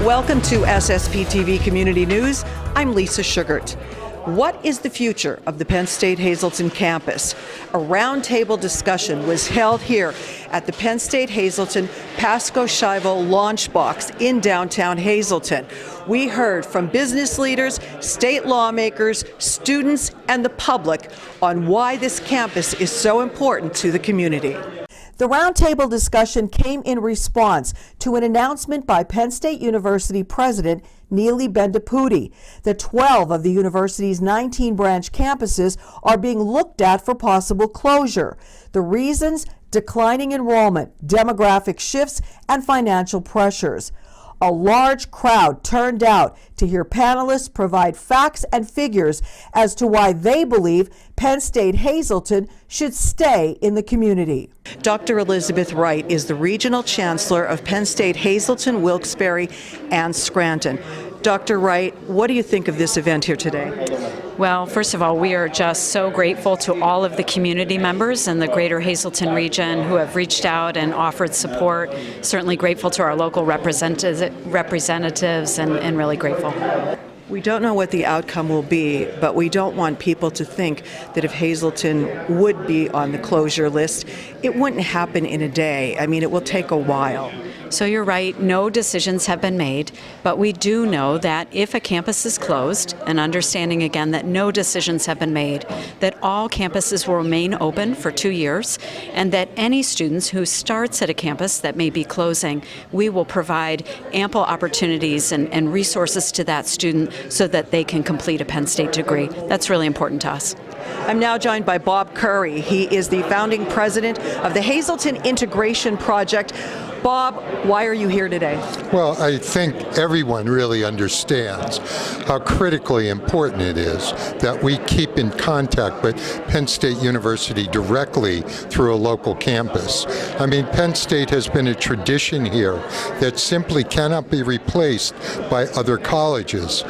Welcome to SSP TV Community News. I'm Lisa Schugardt. What is the future of the Penn State Hazleton campus? A roundtable discussion was held here at the Penn State Hazleton Pasco-Schiavo Launchbox in downtown Hazleton. We heard from business leaders, state lawmakers, students, and the public on why this campus is so important to the community. The roundtable discussion came in response to an announcement by Penn State University President Neely Bendapudi that 12 of the university's 19 branch campuses are being looked at for possible closure. The reasons: declining enrollment, demographic shifts, and financial pressures. A large crowd turned out to hear panelists provide facts and figures as to why they believe Penn State Hazleton should stay in the community. Dr. Elizabeth Wright is the Regional Chancellor of Penn State Hazleton, Wilkes-Barre, and Scranton. Dr. Wright, what do you think of this event here today? Well, first of all, we are just so grateful to all of the community members in the greater Hazleton region who have reached out and offered support. Certainly grateful to our local representatives and really grateful. We don't know what the outcome will be, but we don't want people to think that if Hazleton would be on the closure list, it wouldn't happen in a day. I mean, it will take a while. So you're right, no decisions have been made, but we do know that if a campus is closed, and understanding again that no decisions have been made, that all campuses will remain open for 2 years, and that any students who starts at a campus that may be closing, we will provide ample opportunities and resources to that student so that they can complete a Penn State degree. That's really important to us. I'm now joined by Bob Curry. He is the founding president of the Hazleton Integration Project. Bob, why are you here today? Well, I think everyone really understands how critically important it is that we keep in contact with Penn State University directly through a local campus. I mean, Penn State has been a tradition here that simply cannot be replaced by other colleges.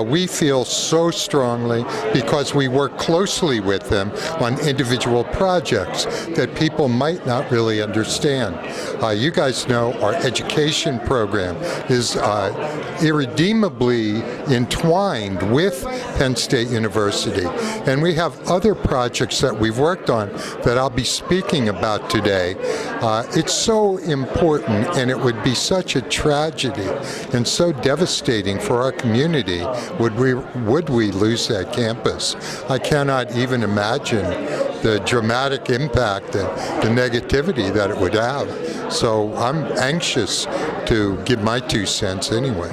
We feel so strongly, because we work closely with them on individual projects, that people might not really understand. You guys know our education program is irredeemably entwined with Penn State University. And we have other projects that we've worked on that I'll be speaking about today. It's so important, and it would be such a tragedy and so devastating for our community would we lose that campus. I cannot even imagine the dramatic impact and the negativity that it would have. So I'm anxious to give my 2 cents anyway.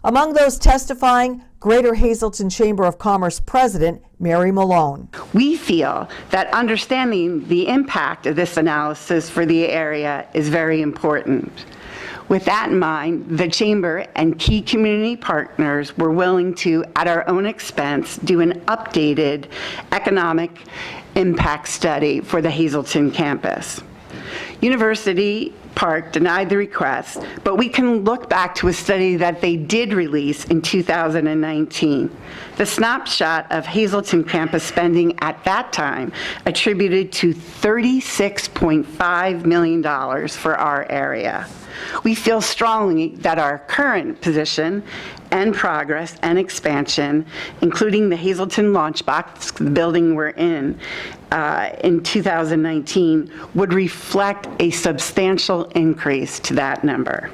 Among those testifying, Greater Hazleton Chamber of Commerce President Mary Malone. We feel that understanding the impact of this analysis for the area is very important. With that in mind, the Chamber and key community partners were willing to, at our own expense, do an updated economic impact study for the Hazleton campus. University Park denied the request, but we can look back to a study that they did release in 2019. The snapshot of Hazleton campus spending at that time attributed to $36.5 million for our area. We feel strongly that our current position and progress and expansion, including the Hazleton Launchbox, the building we're in 2019, would reflect a substantial increase to that number.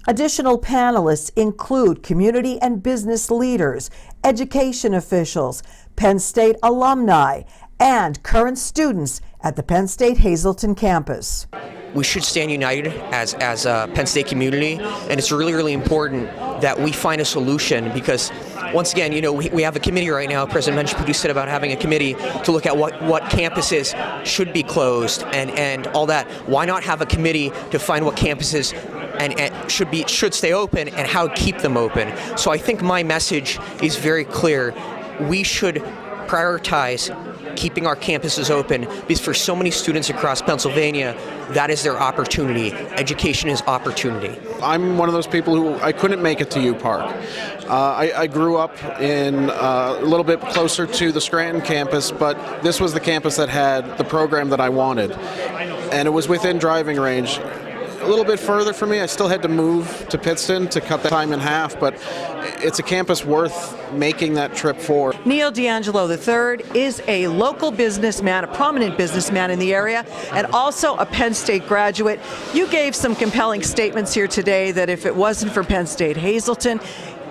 Additional panelists include community and business leaders, education officials, Penn State alumni, and current students at the Penn State Hazleton campus. We should stand united as a Penn State community, and it's really, really important that we find a solution, because once again, we have a committee right now. President Bendapudi said about having a committee to look at what campuses should be closed and all that. Why not have a committee to find what campuses and should stay open and how to keep them open? So I think my message is very clear. We should prioritize keeping our campuses open, because for so many students across Pennsylvania, that is their opportunity. Education is opportunity. I'm one of those people who I couldn't make it to U Park. I grew up in a little bit closer to the Scranton campus, but this was the campus that had the program that I wanted. And it was within driving range. a little bit further for me. I still had to move to Pittston to cut that time in half, but it's a campus worth making that trip for. Neil D'Angelo III is a local businessman, a prominent businessman in the area, and also a Penn State graduate. You gave some compelling statements here today that if it wasn't for Penn State Hazleton,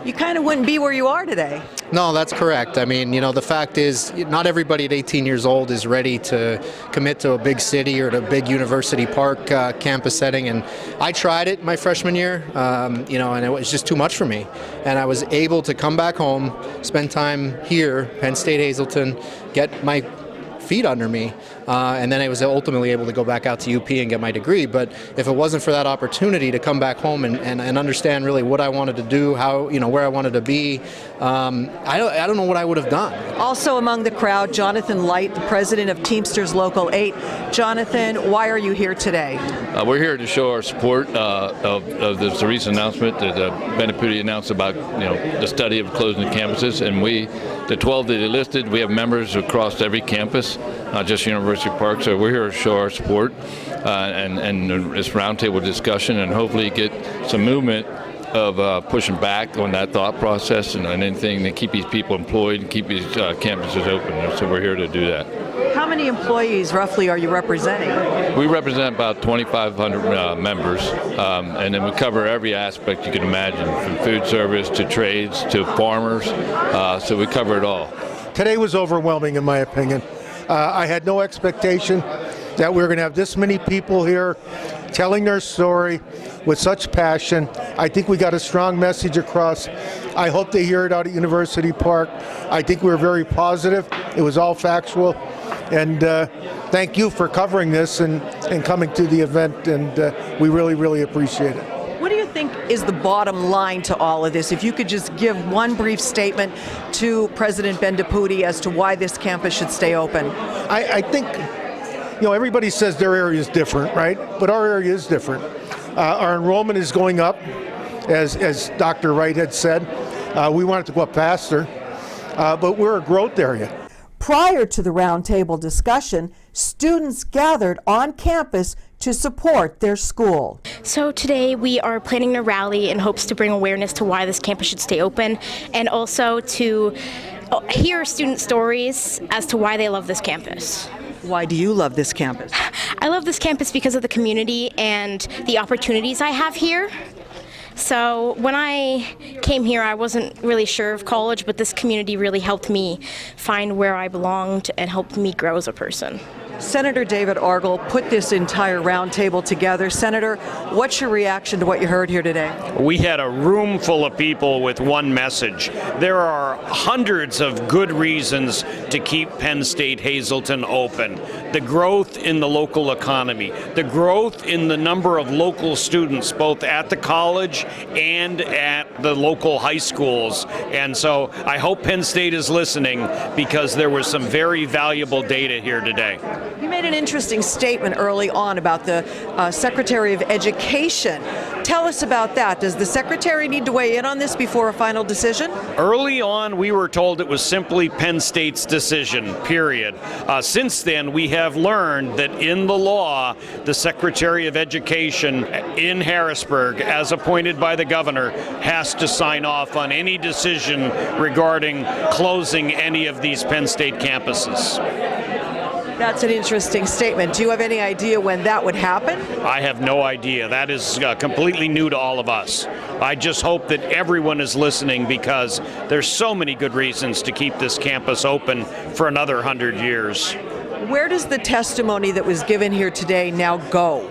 you kind of wouldn't be where you are today. No, that's correct. I mean, the fact is not everybody at 18 years old is ready to commit to a big city or to a big University Park campus setting. And I tried it my freshman year, and it was just too much for me. And I was able to come back home, spend time here, Penn State Hazleton, get my feet under me, and then I was ultimately able to go back out to UP and get my degree. But if it wasn't for that opportunity to come back home and understand really what I wanted to do, how, where I wanted to be, I don't know what I would have done. Also among the crowd, Jonathan Light, the president of Teamsters Local 8. Jonathan, why are you here today? We're here to show our support of this recent announcement that Beneputi announced about the study of closing the campuses, and the 12 that they listed, we have members across every campus, not just University Park. So we're here to show our support and this roundtable discussion, and hopefully get some movement of pushing back on that thought process and anything to keep these people employed and keep these campuses open. So we're here to do that. How many employees roughly are you representing? We represent about 2,500 members, and then we cover every aspect you can imagine, from food service to trades to farmers, so we cover it all. Today was overwhelming in my opinion. I had no expectation that we were going to have this many people here telling their story with such passion. I think we got a strong message across. I hope they hear it out at University Park. I think we were very positive. It was all factual. And thank you for covering this and coming to the event, and we really, really appreciate it. What do you think is the bottom line to all of this? If you could just give one brief statement to President Beneputi as to why this campus should stay open. I think, everybody says their area is different, right? But our area is different. Our enrollment is going up, as Dr. Wright had said. We want it to go up faster, but we're a growth area. Prior to the roundtable discussion, students gathered on campus to support their school. So today we are planning a rally in hopes to bring awareness to why this campus should stay open, and also to hear student stories as to why they love this campus. Why do you love this campus? I love this campus because of the community and the opportunities I have here. So when I came here, I wasn't really sure of college, but this community really helped me find where I belonged and helped me grow as a person. Senator David Argel put this entire roundtable together. Senator, what's your reaction to what you heard here today? We had a room full of people with one message. There are hundreds of good reasons to keep Penn State Hazleton open. The growth in the local economy, the growth in the number of local students, both at the college and at the local high schools. And so I hope Penn State is listening, because there was some very valuable data here today. You made an interesting statement early on about the Secretary of Education. Tell us about that. Does the Secretary need to weigh in on this before a final decision? Early on, we were told it was simply Penn State's decision, period. Since then, we have learned that in the law, the Secretary of Education in Harrisburg, as appointed by the governor, has to sign off on any decision regarding closing any of these Penn State campuses. That's an interesting statement. Do you have any idea when that would happen? I have no idea. That is completely new to all of us. I just hope that everyone is listening, because there's so many good reasons to keep this campus open for another 100 years. Where does the testimony that was given here today now go?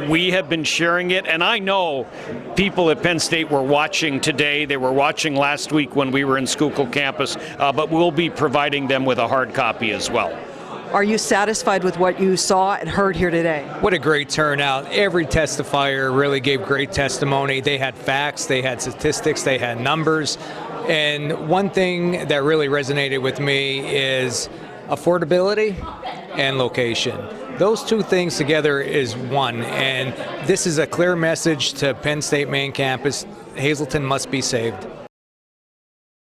We have been sharing it, and I know people at Penn State were watching today. They were watching last week when we were in Schugardt campus, but we'll be providing them with a hard copy as well. Are you satisfied with what you saw and heard here today? What a great turnout. Every testifier really gave great testimony. They had facts, they had statistics, they had numbers. And one thing that really resonated with me is affordability and location. Those two things together is one, and this is a clear message to Penn State main campus. Hazleton must be saved.